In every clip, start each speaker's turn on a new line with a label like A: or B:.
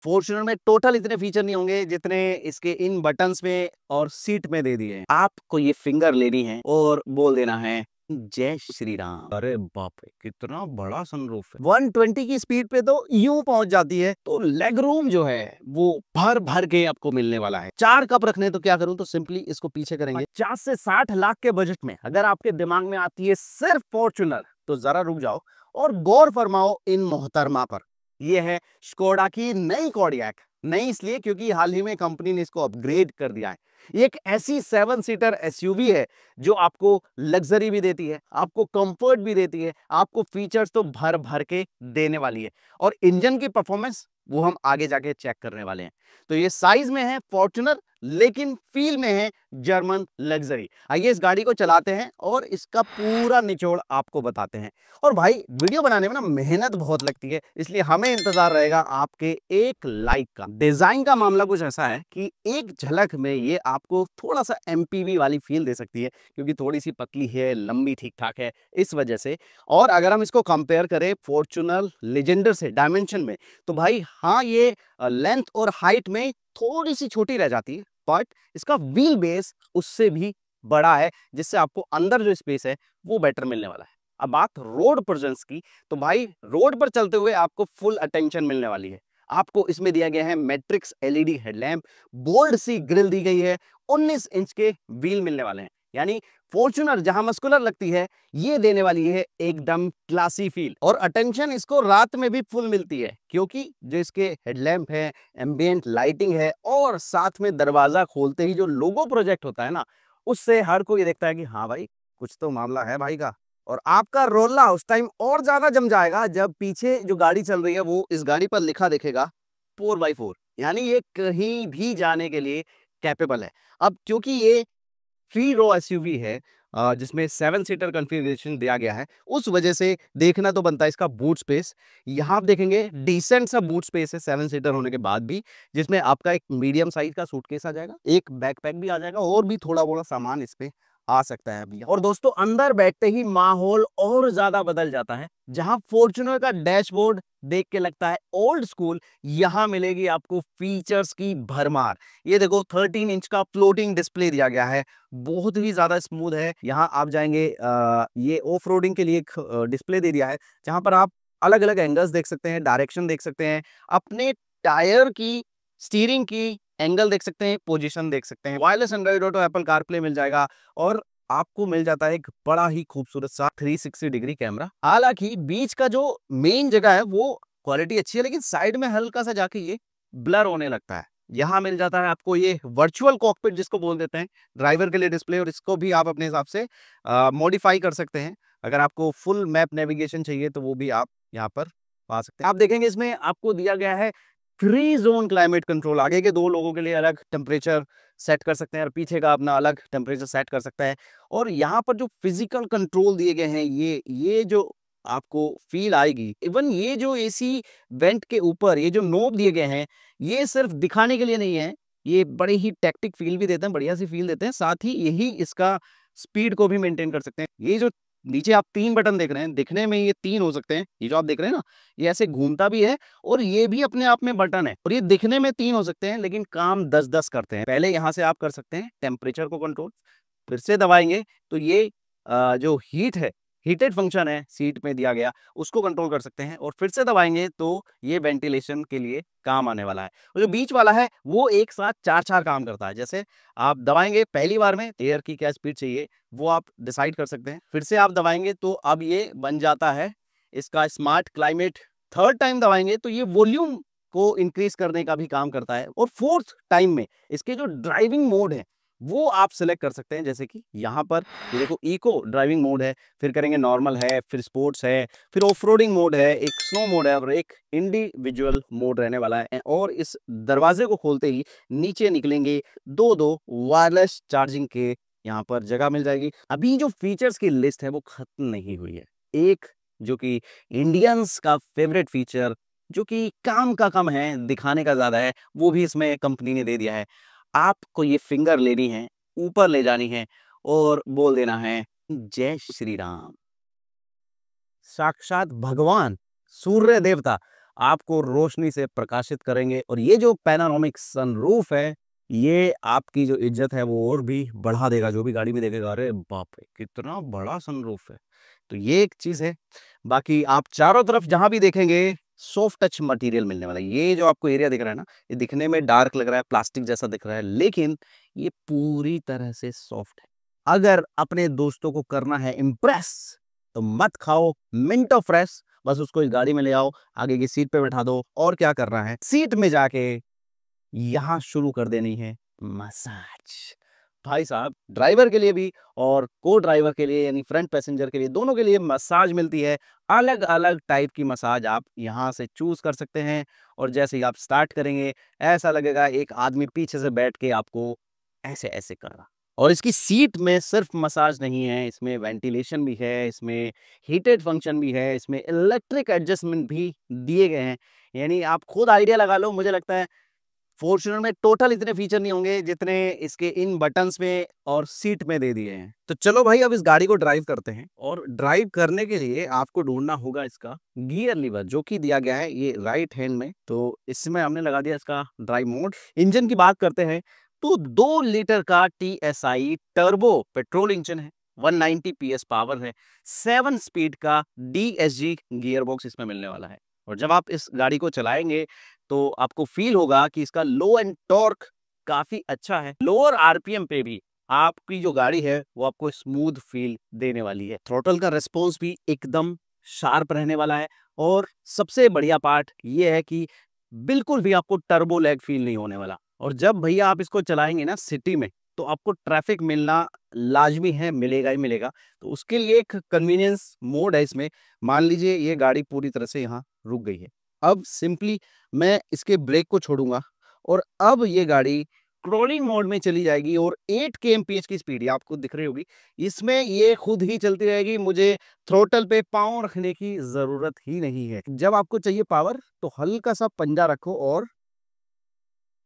A: Fortuner में total इतने feature नहीं होंगे जितने इसके इन बटन्स में और सीट में दे दिए हैं। आपको ये फिंगर लेनी है और बोल देना है जय श्री राम। अरे बाप रे, कितना बड़ा सनरूफ है। 120 की स्पीड पे तो यूं पहुंच जाती है। तो लेग रूम जो है वो भर भर के आपको मिलने वाला है। 4 कप रखने तो क्या करूं, तो सिंपली इसको पीछे करेंगे। 50 से 60 लाख के बजट में अगर आपके दिमाग में आती है सिर्फ फॉर्च्यूनर, तो जरा रुक जाओ और गौर फरमाओ इन मोहतरमा पर। ये है स्कोडा की नई कॉर्डियक। नई इसलिए क्योंकि हाल ही में कंपनी ने इसको अपग्रेड कर दिया है। ये एक ऐसी 7 सीटर एसयूवी है जो आपको लग्जरी भी देती है, आपको कंफर्ट भी देती है, आपको फीचर्स तो भर भर के देने वाली है। और इंजन की परफॉर्मेंस वो हम आगे जाके चेक करने वाले हैं। तो ये साइज में है फॉर्च्यूनर, लेकिन फील में है जर्मन लग्जरी। आइए इस गाड़ी को चलाते हैं और इसका पूरा निचोड़ आपको बताते हैं। और भाई वीडियो बनाने में ना मेहनत बहुत लगती है, इसलिए हमें इंतजार रहेगा आपके एक लाइक का। डिजाइन का मामला कुछ ऐसा है कि एक झलक में ये आपको थोड़ा सा एमपीवी वाली फील दे सकती है, क्योंकि थोड़ी सी पतली है, लंबी ठीक ठाक है इस वजह से। और अगर हम इसको कंपेयर करें फॉर्च्यूनर लेजेंडर से डायमेंशन में, तो भाई हाँ, ये लेंथ और हाइट में थोड़ी सी छोटी रह जाती है, बट इसका व्हील बेस उससे भी बड़ा है, जिससे आपको अंदर जो स्पेस है वो बेटर मिलने वाला है। अब बात रोड प्रेजेंस की, तो भाई रोड पर चलते हुए आपको फुल अटेंशन मिलने वाली है। आपको इसमें दिया गया है मैट्रिक्स एलईडी हेडलैम्प, बोल्ड सी ग्रिल दी गई है, 19 इंच के व्हील मिलने वाले हैं। यानी फॉर्च्यूनर जहां मस्कुलर लगती है, ये देने वाली है एकदम क्लासी फील। और अटेंशन इसको रात में भी फुल मिलती है, क्योंकि जो इसके हेडलैम्प है, एम्बिएंट लाइटिंग है, और साथ में दरवाजा खोलते ही जो लोगो प्रोजेक्ट होता है ना, उससे हर कोई देखता है कि हाँ भाई, कुछ तो मामला है भाई का। और आपका रोला उस टाइम और ज्यादा जम जाएगा जब पीछे जो गाड़ी चल रही है वो इस गाड़ी पर लिखा दिखेगा 4x4, यानी ये कहीं भी जाने के लिए कैपेबल है। अब क्योंकि ये 3 रो एसयूवी है, जिसमें 7 सीटर कॉन्फ़िगरेशन दिया गया है, उस वजह से देखना तो बनता है इसका बूट स्पेस। यहाँ आप देखेंगे डिसेंट सा बूट स्पेस है 7 सीटर होने के बाद भी, जिसमें आपका एक मीडियम साइज का सूटकेस आ जाएगा, एक बैकपैक भी आ जाएगा, और भी थोड़ा बहुत सामान इस पे आ सकता है अभी। और दोस्तों अंदर बैठते ही माहौल और ज्यादा बदल जाता है। जहां फॉर्च्यूनर का डैशबोर्ड देख के लगता है ओल्ड स्कूल, यहां मिलेगी आपको फीचर्स की भरमार। ये देखो 13 इंच का फ्लोटिंग डिस्प्ले दिया गया है, बहुत ही ज्यादा स्मूथ है। यहाँ आप जाएंगे, ये ऑफ रोडिंग के लिए एक डिस्प्ले दे दिया है, जहां पर आप अलग अलग एंगल्स देख सकते हैं, डायरेक्शन देख सकते हैं, अपने टायर की, स्टीयरिंग की एंगल देख सकते हैं, पोजीशन देख सकते हैं। Wireless Android Auto, Apple CarPlay मिल जाएगा, और आपको मिल जाता है एक बड़ा ही खूबसूरत सा 360 डिग्री कैमरा। हालांकि बीच का जो मेन जगह है वो क्वालिटी अच्छी है, लेकिन साइड में हल्का सा जाके ये ब्लर होने लगता है। यहाँ मिल जाता है आपको ये वर्चुअल कॉकपिट जिसको बोल देते हैं, ड्राइवर के लिए डिस्प्ले, और इसको भी आप अपने हिसाब से मॉडिफाई कर सकते हैं। अगर आपको फुल मैप नेविगेशन चाहिए तो वो भी आप यहाँ पर पा सकते हैं। आप देखेंगे इसमें आपको दिया गया है 3 जोन क्लाइमेट कंट्रोल। आगे के 2 लोगों के लिए अलग टेम्परेचर सेट कर सकते हैं, और पीछे का अपना अलग टेम्परेचर सेट कर सकता है। और यहाँ पर जो फिजिकल कंट्रोल दिए गए हैं, ये जो आपको फील आएगी, इवन ये जो एसी वेंट के ऊपर ये जो नोब दिए गए हैं, ये सिर्फ दिखाने के लिए नहीं है, ये बड़े ही टैक्टिक फील भी देते हैं, बढ़िया सी फील देते हैं। साथ ही यही इसका स्पीड को भी मेंटेन कर सकते हैं। ये जो नीचे आप 3 बटन देख रहे हैं, दिखने में ये 3 हो सकते हैं, ये जो आप देख रहे हैं ना, ये ऐसे घूमता भी है, और ये भी अपने आप में बटन है, और ये दिखने में 3 हो सकते हैं, लेकिन काम 10-10 करते हैं। पहले यहाँ से आप कर सकते हैं टेम्परेचर को कंट्रोल, फिर से दबाएंगे तो ये जो हीट है, हीटेड फंक्शन है सीट में दिया गया, उसको कंट्रोल कर सकते हैं, और फिर से दबाएंगे तो ये वेंटिलेशन के लिए काम आने वाला है। और जो बीच वाला है वो एक साथ 4-4 काम करता है। जैसे आप दबाएंगे पहली बार में, एयर की क्या स्पीड चाहिए वो आप डिसाइड कर सकते हैं, फिर से आप दबाएंगे तो अब ये बन जाता है इसका स्मार्ट क्लाइमेट। थर्ड टाइम दबाएंगे तो ये वॉल्यूम को इंक्रीज करने का भी काम करता है, और फोर्थ टाइम में इसके जो ड्राइविंग मोड है वो आप सिलेक्ट कर सकते हैं। जैसे कि यहाँ पर ये देखो इको ड्राइविंग मोड है, फिर करेंगे नॉर्मल है, फिर स्पोर्ट्स है, फिर ऑफ रोडिंग मोड है, एक स्नो मोड है, और एक इंडिविजुअल मोड रहने वाला है। और इस दरवाजे को खोलते ही नीचे निकलेंगे 2-2 वायरलेस चार्जिंग के यहाँ पर जगह मिल जाएगी। अभी जो फीचर्स की लिस्ट है वो खत्म नहीं हुई है। एक जो कि इंडियंस का फेवरेट फीचर, जो कि काम का कम है, दिखाने का ज्यादा है, वो भी इसमें कंपनी ने दे दिया है। आपको ये फिंगर लेनी है, ऊपर ले जानी है, और बोल देना है जय श्री राम। साक्षात भगवान सूर्य देवता आपको रोशनी से प्रकाशित करेंगे। और ये जो पैनारोमिक सनरूफ है, ये आपकी जो इज्जत है वो और भी बढ़ा देगा। जो भी गाड़ी में देखेगा, अरे बाप रे कितना बड़ा सनरूफ है। तो ये एक चीज है। बाकी आप चारों तरफ जहां भी देखेंगे सॉफ्ट टच मटेरियल मिलने वाला है। ये जो आपको एरिया दिख रहा है ना, ये दिखने में डार्क लग रहा है, प्लास्टिक जैसा दिख रहा है, लेकिन ये पूरी तरह से सॉफ्ट है। अगर अपने दोस्तों को करना है इम्प्रेस, तो मत खाओ मिंटो फ्रेश, बस उसको इस गाड़ी में ले आओ, आगे की सीट पे बैठा दो, और क्या करना है, सीट में जाके यहां शुरू कर देनी है मसाज। भाई साहब, ड्राइवर के लिए भी और को ड्राइवर के लिए यानी फ्रंट पैसेंजर के लिए, दोनों के लिए मसाज मिलती है। अलग अलग टाइप की मसाज आप यहां से चूज कर सकते हैं। और जैसे ही आप स्टार्ट करेंगे, ऐसा लगेगा एक आदमी पीछे से बैठ के आपको ऐसे ऐसे कर रहा। और इसकी सीट में सिर्फ मसाज नहीं है, इसमें वेंटिलेशन भी है, इसमें हीटेड फंक्शन भी है, इसमें इलेक्ट्रिक एडजस्टमेंट भी दिए गए हैं। यानी आप खुद आइडिया लगा लो, मुझे लगता है फॉर्च्यूनर में टोटल इतने फीचर नहीं होंगे जितने इसके इन बटन्स में और सीट में दे दिए हैं। तो चलो भाई, अब इस गाड़ी को ड्राइव करते हैं। और ड्राइव करने के लिए आपको ढूंढना होगा इसका गियर लीवर, जो कि दिया गया है ये राइट हैंड में। तो इसमें हमने लगा दिया इसका ड्राइव मोड। इंजन की बात करते हैं तो 2 लीटर का TSI टर्बो पेट्रोल इंजन है, 190 PS पावर है, 7 स्पीड का DSG गियर बॉक्स इसमें मिलने वाला है। और जब आप इस गाड़ी को चलाएंगे तो आपको फील होगा कि इसका लो एंड टॉर्क काफी अच्छा है। लोअर RPM पे भी आपकी जो गाड़ी है वो आपको स्मूथ फील देने वाली है। थ्रोटल का रिस्पॉन्स भी एकदम शार्प रहने वाला है। और सबसे बढ़िया पार्ट ये है कि बिल्कुल भी आपको टर्बो लैग फील नहीं होने वाला। और जब भैया आप इसको चलाएंगे ना सिटी में, तो आपको ट्रैफिक मिलना लाजमी है, मिलेगा ही मिलेगा। तो उसके लिए एक कन्वीनियंस मोड है इसमें। मान लीजिए ये गाड़ी पूरी तरह से यहाँ रुक गई है, अब सिंपली मैं इसके ब्रेक को छोड़ूंगा और अब ये गाड़ी क्रोलिंग मोड में चली जाएगी। और 8 kmph की स्पीड आपको दिख रही होगी, इसमें ये खुद ही चलती रहेगी। मुझे थ्रोटल पे पाँव रखने की जरूरत ही नहीं है। जब आपको चाहिए पावर, तो हल्का सा पंजा रखो और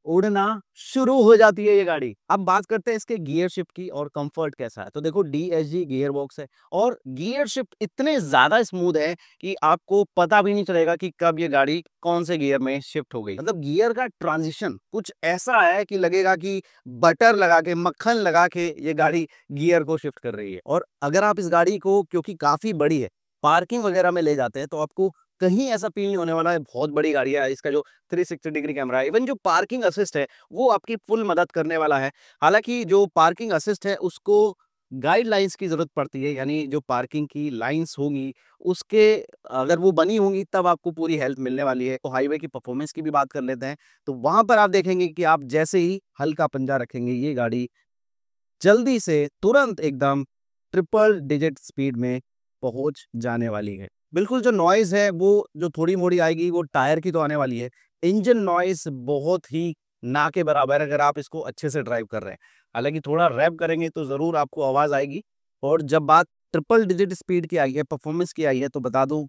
A: उड़ना शुरू हो जाती है ये गाड़ी। अब बात करते हैं इसके गियर शिफ्ट की और कंफर्ट कैसा है। तो देखो, DSG गियर बॉक्स है और गियर शिफ्ट इतने ज्यादा स्मूथ है कि आपको पता भी नहीं चलेगा कि कब ये गाड़ी कौन से गियर में शिफ्ट हो गई। मतलब गियर का ट्रांजिशन कुछ ऐसा है कि लगेगा कि बटर लगा के, मक्खन लगा के ये गाड़ी गियर को शिफ्ट कर रही है। और अगर आप इस गाड़ी को, क्योंकि काफी बड़ी है, पार्किंग वगैरह में ले जाते हैं, तो आपको कहीं ऐसा फील नहीं होने वाला है। बहुत बड़ी गाड़ी है, इसका जो 360 डिग्री कैमरा है, इवन जो पार्किंग असिस्ट है वो आपकी फुल मदद करने वाला है। हालांकि जो पार्किंग असिस्ट है उसको गाइडलाइंस की जरूरत पड़ती है, यानी जो पार्किंग की लाइंस होंगी उसके, अगर वो बनी होंगी तब आपको पूरी हेल्प मिलने वाली है। तो हाईवे की परफॉर्मेंस की भी बात कर लेते हैं। तो वहां पर आप देखेंगे कि आप जैसे ही हल्का पंजा रखेंगे, ये गाड़ी जल्दी से तुरंत एकदम ट्रिपल डिजिट स्पीड में पहुंच जाने वाली है। बिल्कुल जो नॉइज है वो जो थोड़ी मोड़ी आएगी वो टायर की तो आने वाली है। इंजन नॉइज बहुत ही ना के बराबर है अगर आप इसको अच्छे से ड्राइव कर रहे हैं। हालांकि थोड़ा रैप करेंगे तो जरूर आपको आवाज आएगी। और जब बात ट्रिपल डिजिट स्पीड की आई है, परफॉर्मेंस की आई है, तो बता दूं,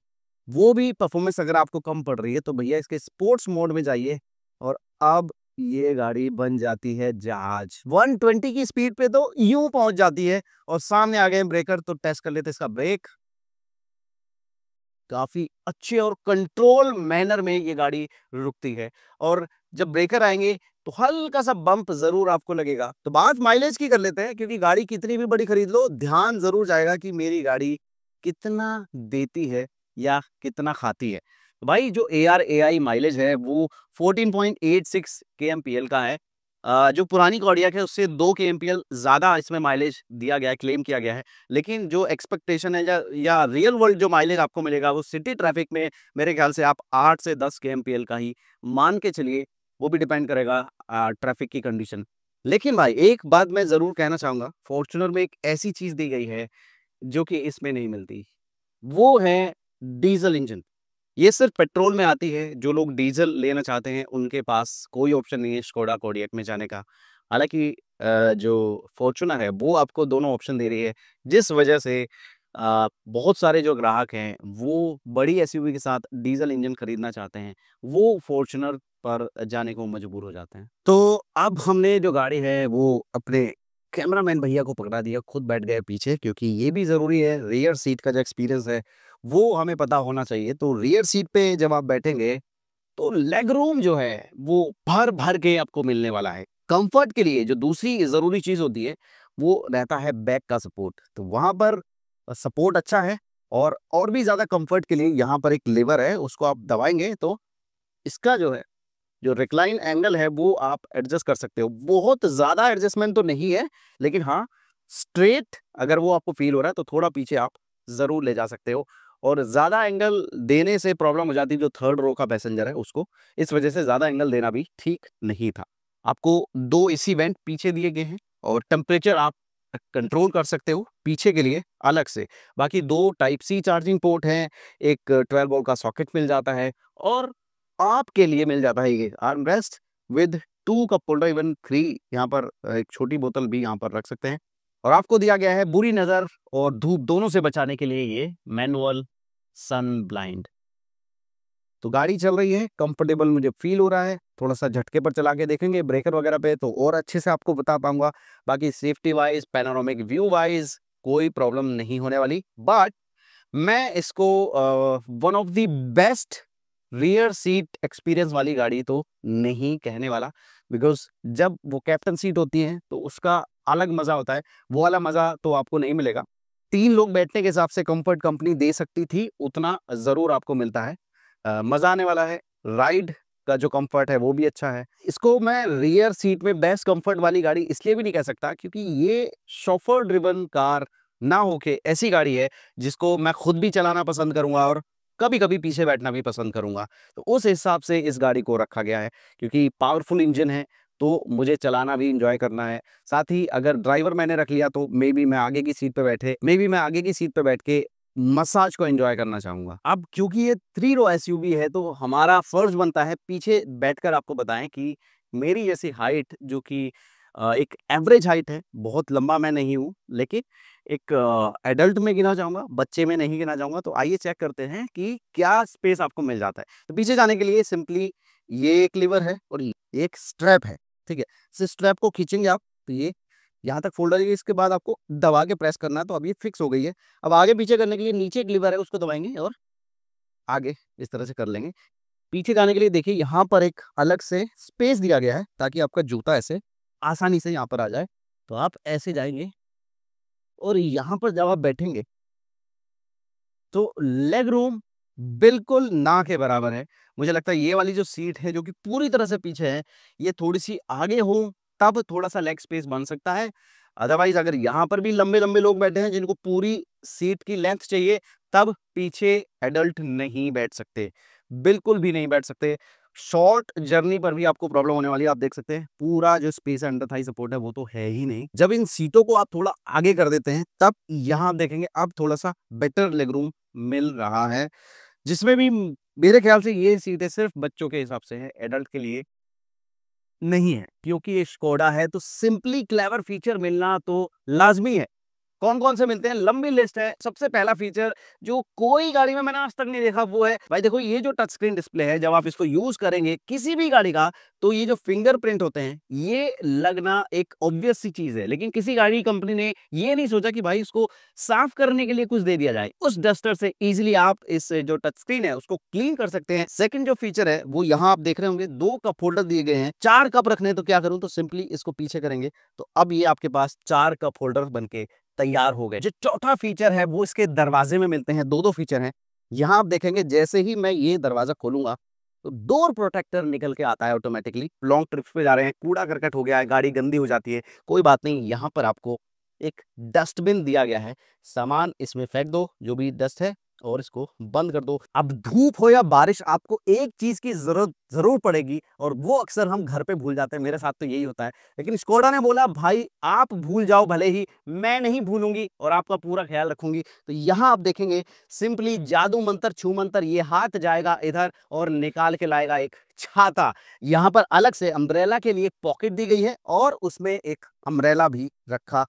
A: वो भी परफॉर्मेंस अगर आपको कम पड़ रही है तो भैया इसके स्पोर्ट्स मोड में जाइए और अब ये गाड़ी बन जाती है जहाज। 120 की स्पीड पे तो यूं पहुंच जाती है। और सामने आ गए ब्रेकर, तो टेस्ट कर लेते इसका ब्रेक। काफी अच्छे और कंट्रोल मैनर में ये गाड़ी रुकती है। और जब ब्रेकर आएंगे तो हल्का सा बम्प जरूर आपको लगेगा। तो बात माइलेज की कर लेते हैं, क्योंकि गाड़ी कितनी भी बड़ी खरीद लो, ध्यान जरूर जाएगा कि मेरी गाड़ी कितना देती है या कितना खाती है। तो भाई जो ARAI माइलेज है वो 14.86 kmpl का है। जो पुरानी कॉर्डियक है उससे 2 kmpl ज्यादा इसमें माइलेज दिया गया है, क्लेम किया गया है। लेकिन जो एक्सपेक्टेशन है या रियल वर्ल्ड जो माइलेज आपको मिलेगा वो सिटी ट्रैफिक में मेरे ख्याल से आप 8 से 10 kmpl का ही मान के चलिए। वो भी डिपेंड करेगा ट्रैफिक की कंडीशन। लेकिन भाई एक बात मैं जरूर कहना चाहूंगा, फॉर्च्यूनर में एक ऐसी चीज दी गई है जो कि इसमें नहीं मिलती, वो है डीजल इंजन। ये सिर्फ पेट्रोल में आती है। जो लोग डीजल लेना चाहते हैं उनके पास कोई ऑप्शन नहीं है स्कोडा कोडियक में जाने का। हालांकि जो फॉर्च्यूनर है वो आपको दोनों ऑप्शन दे रही है, जिस वजह से बहुत सारे जो ग्राहक हैं वो बड़ी एसयूवी के साथ डीजल इंजन खरीदना चाहते हैं, वो फॉर्च्यूनर पर जाने को मजबूर हो जाते हैं। तो अब हमने जो गाड़ी है वो अपने कैमरामैन भैया को पकड़ा दिया, खुद बैठ गए पीछे, क्योंकि ये भी जरूरी है। रियर सीट का जो एक्सपीरियंस है वो हमें पता होना चाहिए। तो रियर सीट पे जब आप बैठेंगे तो लेग रूम जो है वो भर भर के आपको मिलने वाला है। कंफर्ट के लिए जो दूसरी जरूरी चीज होती है वो रहता है बैक का सपोर्ट, तो वहां पर सपोर्ट अच्छा है। और भी ज्यादा कंफर्ट के लिए यहाँ पर एक लेवर है, उसको आप दबाएंगे तो इसका जो है जो रिक्लाइन एंगल है वो आप एडजस्ट कर सकते हो। बहुत ज्यादा एडजस्टमेंट तो नहीं है, लेकिन हाँ स्ट्रेट अगर वो आपको फील हो रहा है तो थोड़ा पीछे आप जरूर ले जा सकते हो। और ज्यादा एंगल देने से प्रॉब्लम हो जाती है जो थर्ड रो का पैसेंजर है उसको, इस वजह से ज्यादा एंगल देना भी ठीक नहीं था। आपको दो एसी वेंट पीछे दिए गए हैं और टेम्परेचर आप कंट्रोल कर सकते हो पीछे के लिए अलग से। बाकी दो टाइप सी चार्जिंग पोर्ट हैं, एक 12 वोल्ट का सॉकेट मिल जाता है और आपके लिए मिल जाता है ये arm rest with 2 cup holder, even 3 यहाँ पर एक छोटी बोतल भी यहाँ पर रख सकते हैं। और आपको दिया गया है बुरी नजर और धूप दोनों से बचाने के लिए ये मैनुअल सन ब्लाइंड। तो गाड़ी चल रही है, कंफर्टेबल मुझे फील हो रहा है। थोड़ा सा झटके पर चला के देखेंगे ब्रेकर वगैरह पे तो और अच्छे से आपको बता पाऊंगा। बाकी safety wise panoramic view wise कोई प्रॉब्लम नहीं होने वाली। बट मैं इसको one of the best rear seat experience वाली गाड़ी तो नहीं कहने वाला, बिकॉज जब वो कैप्टन सीट होती है तो उसका अलग मजा होता है, वो वाला मजा तो आपको नहीं मिलेगा। 3 लोग बैठने के हिसाब से कंफर्ट कंपनी दे सकती थी उतना जरूर आपको मिलता है। मजा आने वाला है। राइड का जो कंफर्ट है वो भी अच्छा है। इसको मैं रियर सीट में बेस्ट कंफर्ट वाली गाड़ी इसलिए भी नहीं कह सकता क्योंकि ये शॉफर ड्रिवन कार ना होके ऐसी गाड़ी है जिसको मैं खुद भी चलाना पसंद करूंगा और कभी कभी पीछे बैठना भी पसंद करूंगा। तो उस हिसाब से इस गाड़ी को रखा गया है क्योंकि पावरफुल इंजन है तो मुझे चलाना भी इंजॉय करना है। साथ ही अगर ड्राइवर मैंने रख लिया तो मे बी मैं आगे की सीट पे बैठ के मसाज को एंजॉय करना चाहूंगा। अब क्योंकि ये 3 रो एसयूवी है तो हमारा फर्ज बनता है पीछे बैठकर आपको बताएं कि मेरी जैसी हाइट जो कि एक एवरेज हाइट है, बहुत लंबा मैं नहीं हूं लेकिन एक एडल्ट में गिना जाऊंगा, बच्चे में नहीं गिना जाऊंगा। तो आइए चेक करते हैं कि क्या स्पेस आपको मिल जाता है। तो पीछे जाने के लिए सिंपली ये एक लीवर है और ये एक स्ट्रैप है, ठीक है। इस स्ट्रैप को खींचेंगे आप तो ये यहाँ तक फोल्डर है, इसके बाद आपको दबा के प्रेस करना है तो अब ये फिक्स हो गई है। अब आगे पीछे करने के लिए नीचे एक लीवर है उसको दबाएंगे और आगे इस तरह से कर लेंगे। पीछे जाने के लिए देखिए यहाँ पर एक अलग से स्पेस दिया गया है ताकि आपका जूता ऐसे आसानी से यहाँ पर आ जाए। तो आप ऐसे जाएंगे और यहाँ पर जब आप बैठेंगे तो लेग रूम बिल्कुल ना के बराबर है। मुझे लगता है ये वाली जो सीट है जो कि पूरी तरह से पीछे है, ये थोड़ी सी आगे हो तब थोड़ा सा लेग स्पेस बन सकता है। अदरवाइज अगर यहाँ पर भी लंबे लंबे लोग बैठे हैं जिनको पूरी सीट की लेंथ चाहिए तब पीछे एडल्ट नहीं बैठ सकते, बिल्कुल भी नहीं बैठ सकते। शॉर्ट जर्नी पर भी आपको प्रॉब्लम होने वाली है। आप देख सकते हैं पूरा जो स्पेस है अंडर थाई सपोर्ट है वो तो है ही नहीं। जब इन सीटों को आप थोड़ा आगे कर देते हैं तब यहाँ आप देखेंगे अब थोड़ा सा बेटर लेग रूम मिल रहा है, जिसमें भी मेरे ख्याल से ये सीटें सिर्फ बच्चों के हिसाब से है, एडल्ट के लिए नहीं है। क्योंकि ये स्कोडा है तो सिंपली क्लेवर फीचर मिलना तो लाजमी है। कौन कौन से मिलते हैं, लंबी लिस्ट है। सबसे पहला फीचर जो कोई गाड़ी में मैंने आज तक नहीं देखा वो है भाई देखो ये जो टच स्क्रीन डिस्प्ले है, जब आप इसको यूज करेंगे किसी भी गाड़ी का तो ये जो फिंगरप्रिंट होते हैं ये लगना एक ऑब्वियस सी चीज है। लेकिन किसी गाड़ी कंपनी ने ये नहीं सोचा कि भाई इसको साफ करने के लिए कुछ दे दिया जाए। उस डस्टर से इजिली आप इस जो टच स्क्रीन है उसको क्लीन कर सकते हैं। सेकंड जो फीचर है वो यहाँ आप देख रहे होंगे 2 कप होल्डर दिए गए हैं। 4 कप रखने तो क्या करूं, तो सिंपली इसको पीछे करेंगे तो अब ये आपके पास 4 कप होल्डर बनके तैयार हो गए। जो चौथा फीचर है वो इसके दरवाजे में मिलते हैं। दो फीचर हैं। यहां आप देखेंगे जैसे ही मैं ये दरवाजा खोलूंगा तो डोर प्रोटेक्टर निकल के आता है ऑटोमेटिकली। लॉन्ग ट्रिप्स पे जा रहे हैं, कूड़ा करकट हो गया है, गाड़ी गंदी हो जाती है, कोई बात नहीं, यहाँ पर आपको एक डस्टबिन दिया गया है। सामान इसमें फेंक दो जो भी डस्ट है और इसको बंद कर दो। अब धूप हो या बारिश आपको एक चीज की जरूरत जरूर पड़ेगी और वो अक्सर हम घर पे भूल जाते हैं, मेरे साथ तो यही होता है। लेकिन स्कोडा ने बोला भाई आप भूल जाओ भले ही, मैं नहीं भूलूंगी और आपका पूरा ख्याल रखूंगी। तो यहाँ आप देखेंगे सिंपली जादू मंत्र छू मंत्र, ये हाथ जाएगा इधर और निकाल के लाएगा एक छाता। यहाँ पर अलग से अम्ब्रेला के लिए पॉकेट दी गई है और उसमें एक अम्ब्रेला भी रखा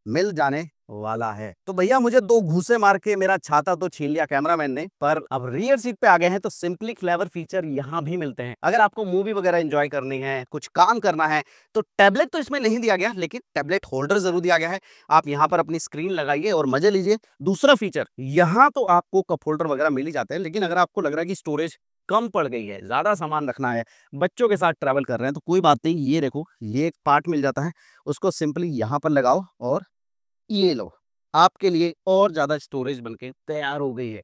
A: मिल जाने वाला है। तो भैया मुझे 2 घूसे मार के मेरा छाता तो छीन लिया कैमरामैन ने, पर अब रियर सीट पे आ गए हैं तो सिंपली क्लेवर फीचर यहाँ भी मिलते हैं। अगर आपको मूवी वगैरह एंजॉय करनी है, कुछ काम करना है तो टैबलेट तो इसमें नहीं दिया गया लेकिन टैबलेट होल्डर जरूर दिया गया है। आप यहाँ पर अपनी स्क्रीन लगाइए और मजे लीजिए। दूसरा फीचर, यहाँ तो आपको कप होल्डर वगैरह मिल ही जाते हैं लेकिन अगर आपको लग रहा है कि स्टोरेज कम पड़ गई है, ज्यादा सामान रखना है, बच्चों के साथ ट्रैवल कर रहे हैं तो कोई बात नहीं, ये देखो ये एक पार्ट मिल जाता है, उसको सिंपली यहाँ पर लगाओ और ये लो, आपके लिए और ज्यादा स्टोरेज बनके तैयार हो गई है।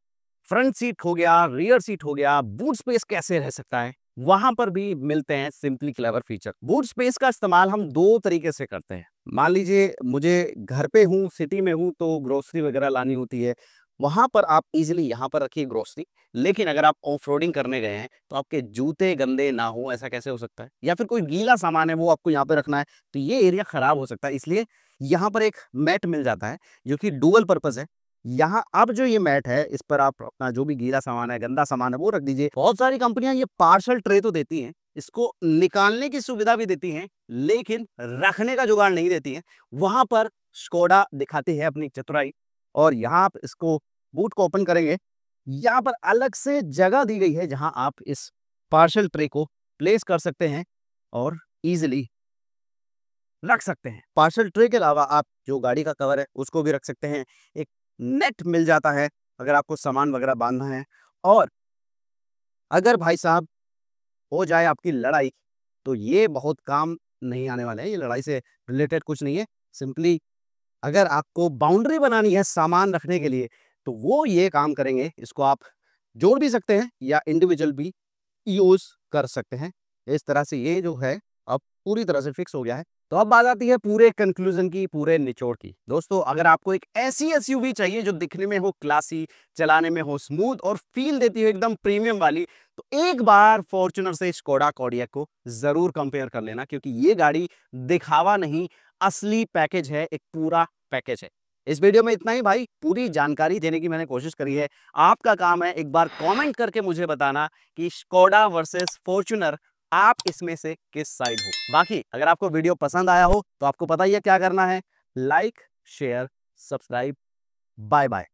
A: फ्रंट सीट हो गया, रियर सीट हो गया, बूट स्पेस कैसे रह सकता है, वहां पर भी मिलते हैं simply clever feature. Boot space का इस्तेमाल हम दो तरीके से करते हैं। मान लीजिए मुझे घर पे हूँ, सिटी में हूँ, तो ग्रोसरी वगैरह लानी होती है, वहां पर आप इजिली यहाँ पर रखिए ग्रोसरी। लेकिन अगर आप ऑफ रोडिंग करने गए हैं तो आपके जूते गंदे ना हो, ऐसा कैसे हो सकता है, या फिर कोई गीला सामान है वो आपको यहाँ पे रखना है, तो ये एरिया खराब हो सकता है। इसलिए यहाँ पर एक मैट मिल जाता है जो कि डुअल पर्पस है। यहाँ अब जो ये मैट है, इस पर आप अपना जो भी गीला सामान है, गंदा सामान है, वो रख दीजिए। बहुत सारी कंपनियां ये पार्सल ट्रे तो देती हैं, इसको निकालने की सुविधा भी देती हैं, लेकिन रखने का जुगाड़ नहीं देती हैं। वहां पर स्कोडा दिखाती है अपनी चतुराई, और यहाँ आप इसको बूट को ओपन करेंगे, यहाँ पर अलग से जगह दी गई है जहां आप इस पार्सल ट्रे को प्लेस कर सकते हैं और इजिली रख सकते हैं। पार्सल ट्रे के अलावा आप जो गाड़ी का कवर है उसको भी रख सकते हैं। एक नेट मिल जाता है अगर आपको सामान वगैरह बांधना है। और अगर भाई साहब हो जाए आपकी लड़ाई, तो ये बहुत काम नहीं आने वाले हैं, ये लड़ाई से रिलेटेड कुछ नहीं है। सिंपली अगर आपको बाउंड्री बनानी है सामान रखने के लिए, तो वो ये काम करेंगे। इसको आप जोड़ भी सकते हैं या इंडिविजुअल भी यूज कर सकते हैं। इस तरह से ये जो है अब पूरी तरह से फिक्स हो गया है। तो अब बात आती है पूरे कंक्लूजन की, पूरे निचोड़ की। दोस्तों, अगर आपको एक ऐसी एसयूवी चाहिए जो दिखने में हो क्लासी, चलाने में हो स्मूथ और फील देती हो एकदम प्रीमियम वाली, तो एक बार फॉर्च्यूनर से स्कोडा कॉडियक को जरूर कंपेयर कर लेना, क्योंकि ये गाड़ी दिखावा नहीं, असली पैकेज है, एक पूरा पैकेज है। इस वीडियो में इतना ही भाई, पूरी जानकारी देने की मैंने कोशिश करी है। आपका काम है एक बार कमेंट करके मुझे बताना कि स्कोडा वर्सेस फॉर्च्यूनर, आप इसमें से किस साइड हो। बाकी अगर आपको वीडियो पसंद आया हो तो आपको पता ही है क्या करना है, like, share, subscribe. Bye bye.